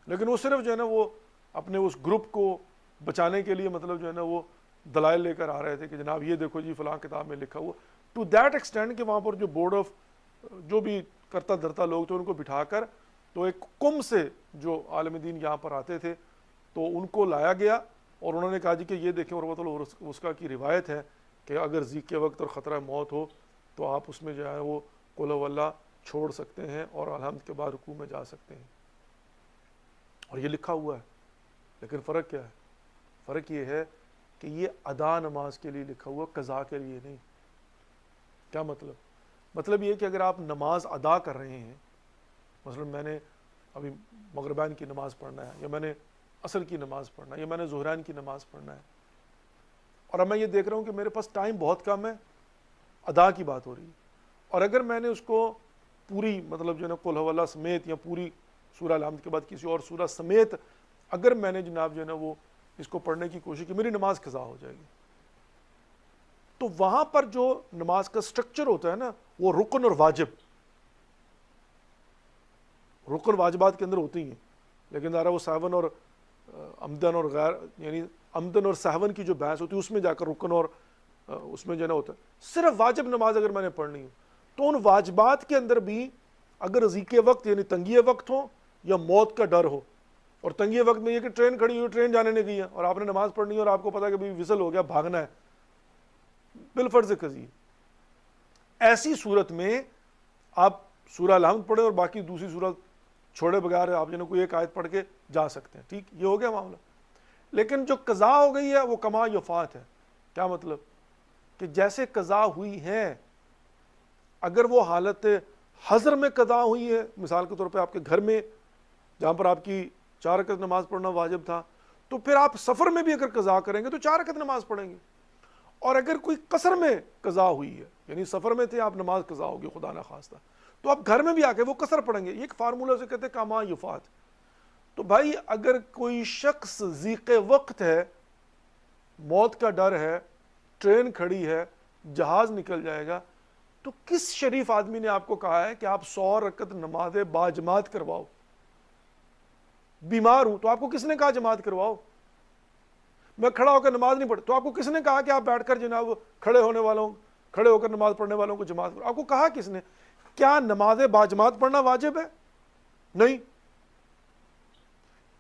لیکن وہ صرف جو ہے نا وہ اپنے اس گروپ کو بچانے کے لیے مطلب جو ہے نا وہ دلائل لے کر آ رہے تھے کہ جناب یہ دیکھو جی فلاں کتاب میں لکھا ہوا، ٹو دیٹ ایکسٹینڈ کہ وہاں پر جو بورڈ آف جو بھی کرتا دھرتا لوگ تھے ان کو بٹھا کر تو ایک کم سے جو عالم دین یہاں پر آتے تھے تو ان کو لایا گیا، اور انہوں نے کہا جی کہ یہ دیکھیں عروۃ الوثقیٰ کی روایت ہے کہ اگر ضیق کے وقت اور خطرہ موت ہو تو آپ اس میں جو ہے وہ قل هو اللہ چھوڑ سکتے ہیں اور الحمد کے بعد رکوع میں جا سکتے ہیں، اور یہ لکھا ہوا ہے۔ لیکن فرق کیا ہے؟ فرق یہ ہے کہ یہ ادا نماز کے لیے لکھا ہوا، قضا کے لیے نہیں۔ کیا مطلب یہ کہ اگر آپ نماز ادا کر رہے ہیں، مثلا میں نے ابھی مغربین کی نماز پڑھنا ہے، یا میں نے عصر کی نماز پڑھنا ہے، یا میں نے ظہرین کی نماز پڑھنا ہے، اور اب میں یہ دیکھ رہا ہوں کہ میرے پاس ٹائم بہت کم ہے، ادا کی بات ہو رہی ہے، اور اگر میں نے اس کو پوری مطلب جو ہے نا قل هو اللہ سمیت یا پوری سورہ الحمد کے بعد کسی اور سورہ سمیت اگر میں نے جناب جو ہے نا وہ اس کو پڑھنے کی کوشش کی، میری نماز قضا ہو جائے گی۔ تو وہاں پر جو نماز کا سٹرکچر ہوتا ہے نا وہ رکن اور واجب، رکن واجبات کے اندر ہوتی ہیں، لیکن ذرا وہ سہون اور عمدن اور غیر یعنی عمدن اور سہون کی جو بحث ہوتی ہے اس میں جا کر رکن اور اس میں جو ہے نا ہوتا ہے۔ صرف واجب نماز اگر میں نے پڑھنی ہو تو ان واجبات کے اندر بھی اگر ضیق وقت یعنی تنگی وقت ہو یا موت کا ڈر ہو، اور تنگی وقت میں یہ کہ ٹرین کھڑی ہوئی، ٹرین جانے نہیں گئی ہے اور آپ نے نماز پڑھنی ہے اور آپ کو پتا کہ بھی وصل ہو گیا، بھاگنا ہے، بالفرض قضیہ، ایسی صورت میں آپ سورہ الحمد پڑھیں اور باقی دوسری صورت چھوڑے بغیر آپ جو ہے کوئی ایک آیت پڑھ کے جا سکتے ہیں، ٹھیک، یہ ہو گیا معاملہ۔ لیکن جو قضا ہو گئی ہے وہ کما یفات ہے۔ کیا مطلب؟ کہ جیسے قضا ہوئی ہے، اگر وہ حالت حضر میں قضا ہوئی ہے، مثال کے طور پہ آپ کے گھر میں جہاں پر آپ کی 4 رکعت نماز پڑھنا واجب تھا، تو پھر آپ سفر میں بھی اگر قضا کریں گے تو 4 رکعت نماز پڑھیں گے۔ اور اگر کوئی قصر میں قضا ہوئی ہے، یعنی سفر میں تھے آپ، نماز قضا ہوگی خدا نہ خواستہ، تو آپ گھر میں بھی آ کے وہ قصر پڑھیں گے۔ یہ ایک فارمولہ سے کہتے ہیں کاما یفات۔ تو بھائی اگر کوئی شخص ضیق وقت ہے، موت کا ڈر ہے، ٹرین کھڑی ہے، جہاز نکل جائے گا، تو کس شریف آدمی نے آپ کو کہا ہے کہ آپ 100 رکعت نماز باجماعت کرواؤ؟ بیمار ہوں تو آپ کو کس نے کہا جماعت کرواؤ؟ میں کھڑا ہو کر نماز نہیں پڑھ تو آپ کو کس نے کہا کہ آپ بیٹھ کر جناب کھڑے ہو کر نماز پڑھنے والوں کو جماعت کرو؟ آپ کو کہا کس نے؟ کیا نماز باجماعت پڑھنا واجب ہے؟ نہیں۔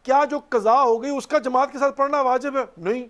کیا جو قضا ہو گئی اس کا جماعت کے ساتھ پڑھنا واجب ہے؟ نہیں۔